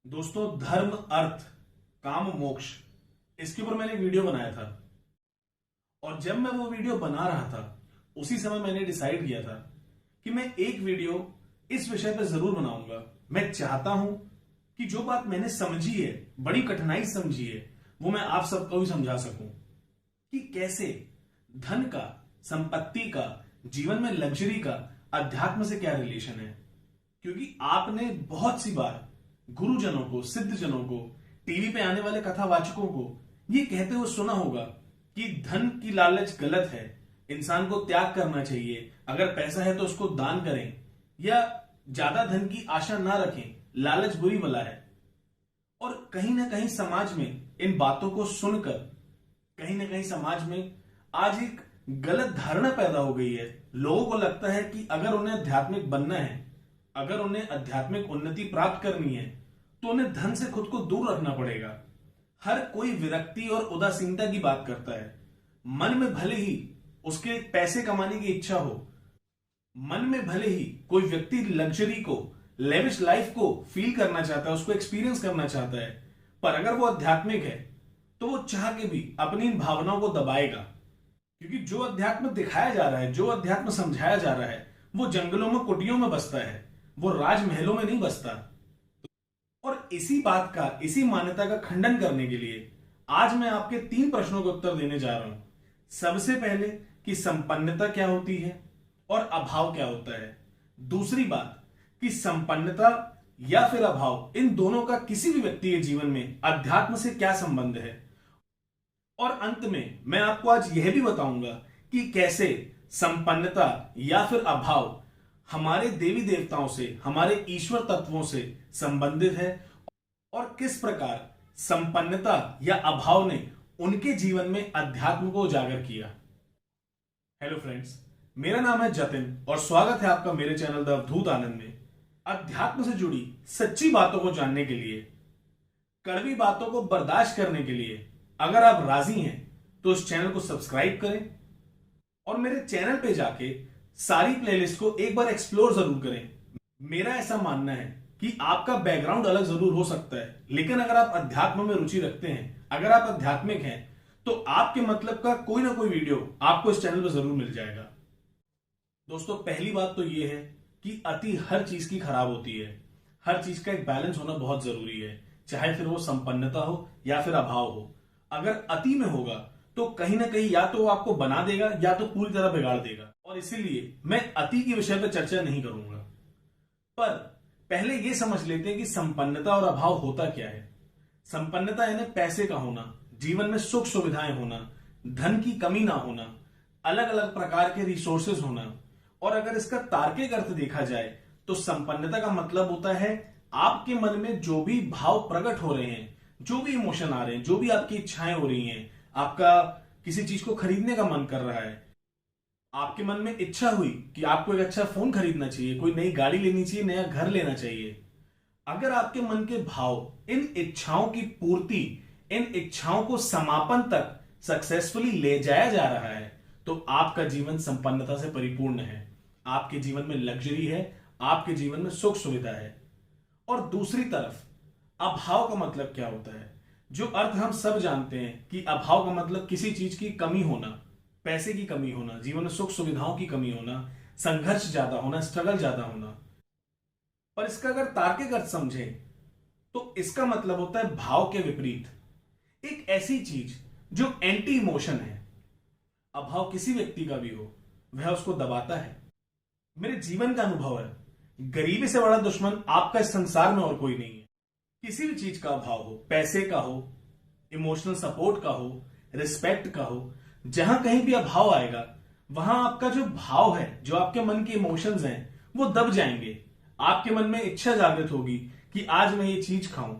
दोस्तों, धर्म, अर्थ, काम, मोक्ष, इसके ऊपर मैंने वीडियो बनाया था। और जब मैं वो वीडियो बना रहा था उसी समय मैंने डिसाइड किया था कि मैं एक वीडियो इस विषय पर जरूर बनाऊंगा। मैं चाहता हूं कि जो बात मैंने समझी है, बड़ी कठिनाई समझी है, वो मैं आप सबको भी समझा सकूं कि कैसे धन का, संपत्ति का, जीवन में लग्जरी का अध्यात्म से क्या रिलेशन है। क्योंकि आपने बहुत सी बार गुरुजनों को, सिद्धजनों को, टीवी पे आने वाले कथावाचकों को ये कहते हुए सुना होगा कि धन की लालच गलत है, इंसान को त्याग करना चाहिए, अगर पैसा है तो उसको दान करें, या ज्यादा धन की आशा ना रखें, लालच बुरी बला है। और कहीं ना कहीं समाज में इन बातों को सुनकर कहीं ना कहीं समाज में आज एक गलत धारणा पैदा हो गई है। लोगों को लगता है कि अगर उन्हें आध्यात्मिक बनना है, अगर उन्हें आध्यात्मिक उन्नति प्राप्त करनी है, तो उन्हें धन से खुद को दूर रखना पड़ेगा। हर कोई विरक्ति और उदासीनता की बात करता है। मन में भले ही उसके पैसे कमाने की इच्छा हो, मन में भले ही कोई व्यक्ति लग्जरी को, लेविश लाइफ को फील करना चाहता है, उसको एक्सपीरियंस करना चाहता है, पर अगर वो आध्यात्मिक है तो वो चाह के भी अपनी इन भावनाओं को दबाएगा। क्योंकि जो अध्यात्म दिखाया जा रहा है, जो अध्यात्म समझाया जा रहा है, वो जंगलों में, कुटियों में बसता है, वो राजमहलों में नहीं बसता। और इसी बात का, इसी मान्यता का खंडन करने के लिए आज मैं आपके 3 प्रश्नों के उत्तर देने जा रहा हूं। सबसे पहले कि संपन्नता क्या होती है और अभाव क्या होता है। दूसरी बात कि संपन्नता या फिर अभाव, इन दोनों का किसी भी व्यक्ति के जीवन में अध्यात्म से क्या संबंध है। और अंत में मैं आपको आज यह भी बताऊंगा कि कैसे संपन्नता या फिर अभाव हमारे देवी देवताओं से, हमारे ईश्वर तत्वों से संबंधित है, और किस प्रकार संपन्नता या अभाव ने उनके जीवन में अध्यात्म को उजागर किया। हेलो फ्रेंड्स, मेरा नाम है जतिन और स्वागत है आपका मेरे चैनल द अवधूत आनंद में। अध्यात्म से जुड़ी सच्ची बातों को जानने के लिए, कड़वी बातों को बर्दाश्त करने के लिए अगर आप राजी हैं तो इस चैनल को सब्सक्राइब करें और मेरे चैनल पे जाके सारी प्लेलिस्ट को एक बार एक्सप्लोर जरूर करें। मेरा ऐसा मानना है कि आपका बैकग्राउंड अलग जरूर हो सकता है, लेकिन अगर आप अध्यात्म में रुचि रखते हैं, अगर आप आध्यात्मिक हैं, तो आपके मतलब का कोई ना कोई वीडियो आपको इस चैनल पर जरूर मिल जाएगा। दोस्तों, पहली बात तो यह है कि अति हर चीज की खराब होती है। हर चीज का एक बैलेंस होना बहुत जरूरी है, चाहे फिर वो संपन्नता हो या फिर अभाव हो। अगर अति में होगा तो कहीं ना कहीं या तो वो आपको बना देगा या तो पूरी तरह बिगाड़ देगा। और इसीलिए मैं अति के विषय पर चर्चा नहीं करूंगा। पर पहले ये समझ लेते हैं कि संपन्नता और अभाव होता क्या है। संपन्नता यानी पैसे का होना, जीवन में सुख सुविधाएं होना, धन की कमी ना होना, अलग अलग प्रकार के रिसोर्सेज होना। और अगर इसका तार्किक अर्थ देखा जाए तो संपन्नता का मतलब होता है आपके मन में जो भी भाव प्रकट हो रहे हैं, जो भी इमोशन आ रहे हैं, जो भी आपकी इच्छाएं हो रही हैं, आपका किसी चीज को खरीदने का मन कर रहा है, आपके मन में इच्छा हुई कि आपको एक अच्छा फोन खरीदना चाहिए, कोई नई गाड़ी लेनी चाहिए, नया घर लेना चाहिए। अगर आपके मन के भाव इन इच्छाओं की पूर्ति, इन इच्छाओं को समापन तक सक्सेसफुली ले जाया जा रहा है, तो आपका जीवन संपन्नता से परिपूर्ण है, आपके जीवन में लग्जरी है, आपके जीवन में सुख सुविधा है। और दूसरी तरफ अभाव का मतलब क्या होता है, जो अर्थ हम सब जानते हैं कि अभाव का मतलब किसी चीज की कमी होना, पैसे की कमी होना, जीवन में सुख सुविधाओं की कमी होना, संघर्ष ज्यादा होना, स्ट्रगल ज्यादा होना। पर इसका अगर तार्किक अर्थ समझें तो इसका मतलब होता है भाव के विपरीत, एक ऐसी चीज जो एंटी इमोशन है। अभाव किसी व्यक्ति का भी हो, वह उसको दबाता है। मेरे जीवन का अनुभव है, गरीबी से बड़ा दुश्मन आपका इस संसार में और कोई नहीं है। किसी भी चीज का अभाव हो, पैसे का हो, इमोशनल सपोर्ट का हो, रिस्पेक्ट का हो, जहां कहीं भी अभाव आएगा वहां आपका जो भाव है, जो आपके मन के इमोशंस हैं, वो दब जाएंगे। आपके मन में इच्छा जागृत होगी कि आज मैं ये चीज खाऊं।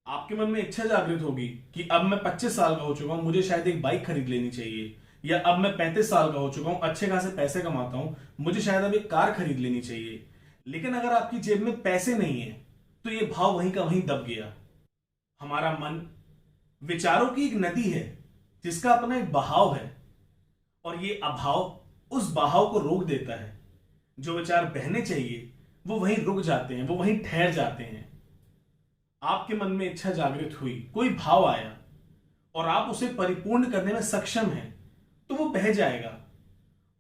आपके मन में इच्छा जागृत होगी कि अब मैं 25 साल का हो चुका हूं, मुझे शायद एक बाइक खरीद लेनी चाहिए। या अब मैं 35 साल का हो चुका हूं, अच्छे खासे पैसे कमाता हूं, मुझे शायद अब एक कार खरीद लेनी चाहिए। लेकिन अगर आपकी जेब में पैसे नहीं है तो ये भाव वहीं का वहीं दब गया। हमारा मन विचारों की एक नदी है जिसका अपना एक बहाव है, और ये अभाव उस बहाव को रोक देता है। जो विचार बहने चाहिए वो वहीं रुक जाते हैं, वो वहीं ठहर जाते हैं। आपके मन में इच्छा जागृत हुई, कोई भाव आया और आप उसे परिपूर्ण करने में सक्षम हैं, तो वो बह जाएगा।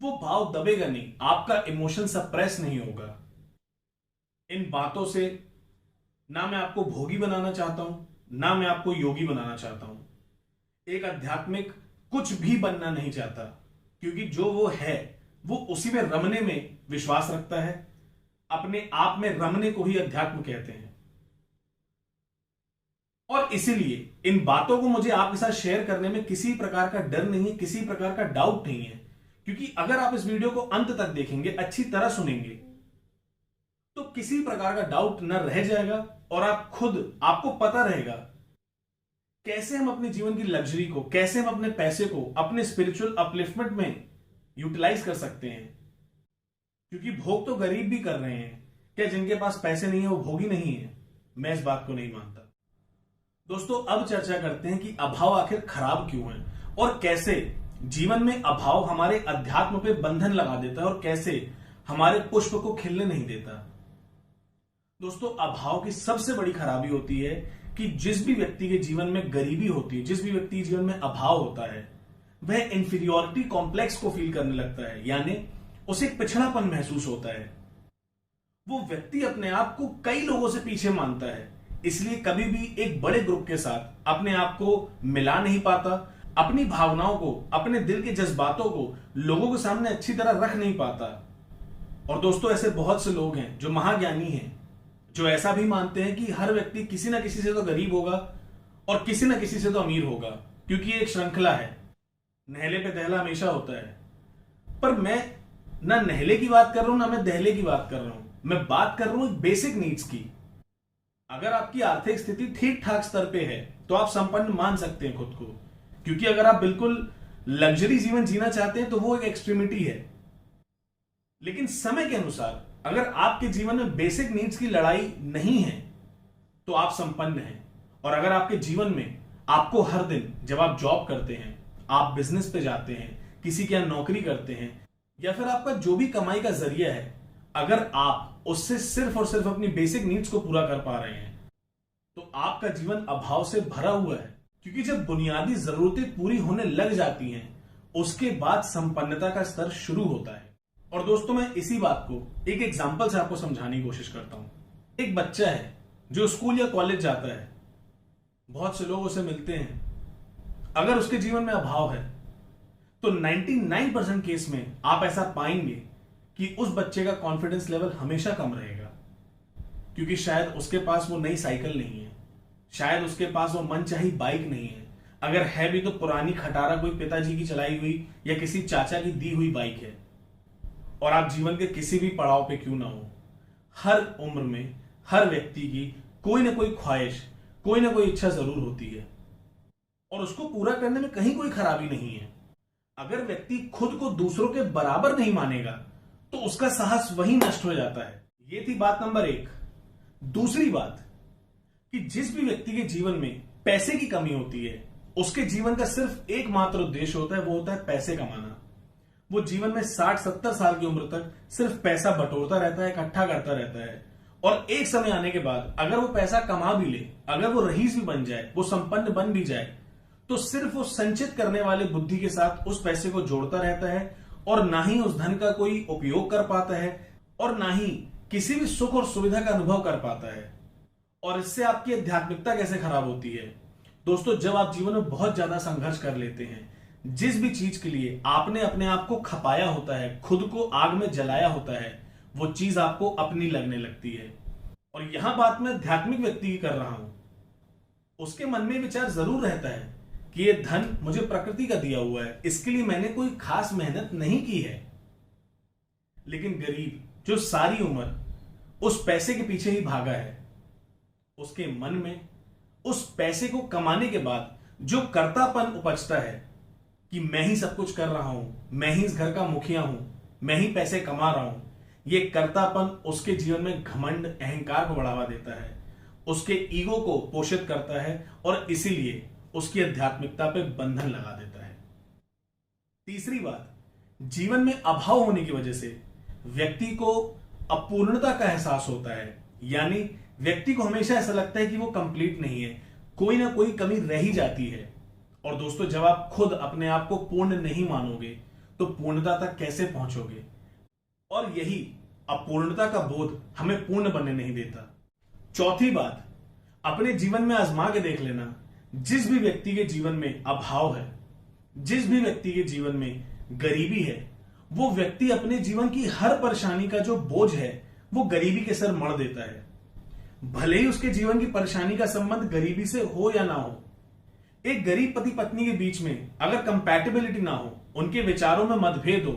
वो भाव दबेगा नहीं, आपका इमोशन सप्रेस नहीं होगा। इन बातों से ना मैं आपको भोगी बनाना चाहता हूं, ना मैं आपको योगी बनाना चाहता हूं। एक आध्यात्मिक कुछ भी बनना नहीं चाहता, क्योंकि जो वो है वो उसी में रमने में विश्वास रखता है। अपने आप में रमने को ही अध्यात्म कहते हैं। और इसीलिए इन बातों को मुझे आपके साथ शेयर करने में किसी प्रकार का डर नहीं है, किसी प्रकार का डाउट नहीं है, क्योंकि अगर आप इस वीडियो को अंत तक देखेंगे, अच्छी तरह सुनेंगे, तो किसी प्रकार का डाउट न रह जाएगा और आप खुद, आपको पता रहेगा कैसे हम अपने जीवन की लग्जरी को, कैसे हम अपने पैसे को अपने स्पिरिचुअल अपलिफ्टमेंट में यूटिलाइज कर सकते हैं। क्योंकि भोग तो गरीब भी कर रहे हैं, क्या जिनके पास पैसे नहीं है वो भोगी नहीं है? मैं इस बात को नहीं मानता। दोस्तों, अब चर्चा करते हैं कि अभाव आखिर खराब क्यों है और कैसे जीवन में अभाव हमारे अध्यात्म पे बंधन लगा देता है और कैसे हमारे पुष्प को खिलने नहीं देता। दोस्तों, अभाव की सबसे बड़ी खराबी होती है कि जिस भी व्यक्ति के जीवन में गरीबी होती है, जिस भी व्यक्ति के जीवन में अभाव होता है, वह इंफीरियोरिटी कॉम्प्लेक्स को फील करने लगता है, यानी उसे पिछड़ापन महसूस होता है। वो व्यक्ति अपने आप को कई लोगों से पीछे मानता है, इसलिए कभी भी एक बड़े ग्रुप के साथ अपने आप को मिला नहीं पाता, अपनी भावनाओं को, अपने दिल के जज्बातों को लोगों के सामने अच्छी तरह रख नहीं पाता। और दोस्तों, ऐसे बहुत से लोग हैं जो महाज्ञानी हैं, जो ऐसा भी मानते हैं कि हर व्यक्ति किसी ना किसी से तो गरीब होगा और किसी ना किसी से तो अमीर होगा, क्योंकि ये एक श्रृंखला है, नहले पे दहला हमेशा होता है। पर मैं ना नहले की बात कर रहा हूं, ना मैं दहले की बात कर रहा हूं, मैं बात कर रहा हूं बेसिक नीड्स की। अगर आपकी आर्थिक स्थिति ठीक ठाक स्तर पे है तो आप संपन्न मान सकते हैं खुद को, क्योंकि अगर आप बिल्कुल लग्जरी जीवन जीना चाहते हैं तो वो एक एक्सट्रीमिटी है। लेकिन समय के अनुसार अगर आपके जीवन में बेसिक नीड्स की लड़ाई नहीं है तो आप संपन्न हैं। और अगर आपके जीवन में आपको हर दिन, जब आप जॉब करते हैं, आप बिजनेस पे जाते हैं, किसी के यहां नौकरी करते हैं, या फिर आपका जो भी कमाई का जरिया है, अगर आप उससे सिर्फ और सिर्फ अपनी बेसिक नीड्स को पूरा कर पा रहे हैं तो आपका जीवन अभाव से भरा हुआ है। क्योंकि जब बुनियादी जरूरतें पूरी होने लग जाती हैं, उसके बाद संपन्नता का स्तर शुरू होता है। और दोस्तों, मैं इसी बात को एक एग्जांपल से आपको समझाने की कोशिश करता हूं। एक बच्चा है जो स्कूल या कॉलेज जाता है, बहुत से लोग उसे मिलते हैं। अगर उसके जीवन में अभाव है तो 99% केस में आप ऐसा पाएंगे कि उस बच्चे का कॉन्फिडेंस लेवल हमेशा कम रहेगा, क्योंकि शायद उसके पास वो नई साइकिल नहीं है, शायद उसके पास वो मनचाही बाइक नहीं है, अगर है भी तो पुरानी खटारा कोई पिताजी की चलाई हुई या किसी चाचा की दी हुई बाइक है। और आप जीवन के किसी भी पड़ाव पे क्यों ना हो, हर उम्र में हर व्यक्ति की कोई ना कोई ख्वाहिश, कोई ना कोई इच्छा जरूर होती है और उसको पूरा करने में कहीं कोई खराबी नहीं है। अगर व्यक्ति खुद को दूसरों के बराबर नहीं मानेगा तो उसका साहस वहीं नष्ट हो जाता है। यह थी बात नंबर 1। दूसरी बात कि जिस भी व्यक्ति के जीवन में पैसे की कमी होती है, उसके जीवन का सिर्फ एकमात्र उद्देश्य होता है, वो होता है पैसे कमाना। वो जीवन में 60-70 साल की उम्र तक सिर्फ पैसा बटोरता रहता है, इकट्ठा करता रहता है। और एक समय आने के बाद अगर वो पैसा कमा भी ले, अगर वो रईस भी बन जाए, वो संपन्न बन भी जाए, तो सिर्फ वो संचित करने वाले बुद्धि के साथ उस पैसे को जोड़ता रहता है और ना ही उस धन का कोई उपयोग कर पाता है और ना ही किसी भी सुख और सुविधा का अनुभव कर पाता है। और इससे आपकी आध्यात्मिकता कैसे खराब होती है? दोस्तों, जब आप जीवन में बहुत ज्यादा संघर्ष कर लेते हैं, जिस भी चीज के लिए आपने अपने आप को खपाया होता है, खुद को आग में जलाया होता है, वो चीज आपको अपनी लगने लगती है। और यहां बात मैं आध्यात्मिक व्यक्ति की कर रहा हूं। उसके मन में विचार जरूर रहता है कि ये धन मुझे प्रकृति का दिया हुआ है, इसके लिए मैंने कोई खास मेहनत नहीं की है। लेकिन गरीब जो सारी उम्र उस पैसे के पीछे ही भागा है, उसके मन में उस पैसे को कमाने के बाद जो कर्तापन उपजता है कि मैं ही सब कुछ कर रहा हूं, मैं ही इस घर का मुखिया हूं, मैं ही पैसे कमा रहा हूं, ये कर्तापन उसके जीवन में घमंड, अहंकार को बढ़ावा देता है, उसके ईगो को पोषित करता है और इसीलिए उसकी आध्यात्मिकता पे बंधन लगा देता है। तीसरी बात, जीवन में अभाव होने की वजह से व्यक्ति को अपूर्णता का एहसास होता है, यानी व्यक्ति को हमेशा ऐसा लगता है कि वो कंप्लीट नहीं है, कोई ना कोई कमी रह ही जाती है। और दोस्तों, जब आप खुद अपने आप को पूर्ण नहीं मानोगे तो पूर्णता तक कैसे पहुंचोगे? और यही अपूर्णता का बोध हमें पूर्ण बनने नहीं देता। चौथी बात, अपने जीवन में आजमा के देख लेना, जिस भी व्यक्ति के जीवन में अभाव है, जिस भी व्यक्ति के जीवन में गरीबी है, वो व्यक्ति अपने जीवन की हर परेशानी का जो बोझ है वो गरीबी के सर मढ़ देता है। भले ही उसके जीवन की परेशानी का संबंध गरीबी से हो या ना हो। एक गरीब पति पत्नी के बीच में अगर कंपैटिबिलिटी ना हो, उनके विचारों में मतभेद हो,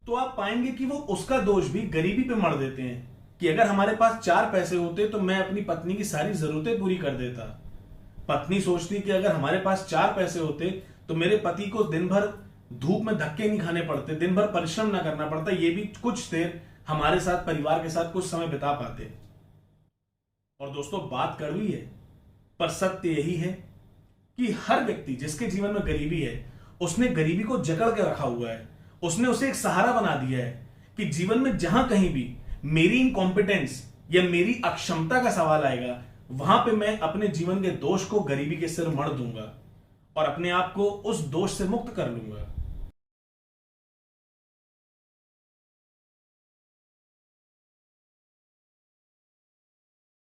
तो आप पाएंगे कि वो उसका दोष भी गरीबी पे मढ़ देते हैं कि अगर हमारे पास 4 पैसे होते तो मैं अपनी पत्नी की सारी जरूरतें पूरी कर देता। पत्नी सोचती कि अगर हमारे पास 4 पैसे होते तो मेरे पति को दिन भर धूप में धक्के नहीं खाने पड़ते, दिन भर परिश्रम ना करना पड़ता, ये भी कुछ देर हमारे साथ, परिवार के साथ कुछ समय बिता पाते। और दोस्तों, बात कड़वी है पर सत्य यही है कि हर व्यक्ति जिसके जीवन में गरीबी है, उसने गरीबी को जकड़ के रखा हुआ है, उसने उसे एक सहारा बना दिया है कि जीवन में जहां कहीं भी मेरी इनकॉम्पिटेंस या मेरी अक्षमता का सवाल आएगा, वहां पे मैं अपने जीवन के दोष को गरीबी के सिर मढ़ दूंगा और अपने आप को उस दोष से मुक्त कर लूंगा।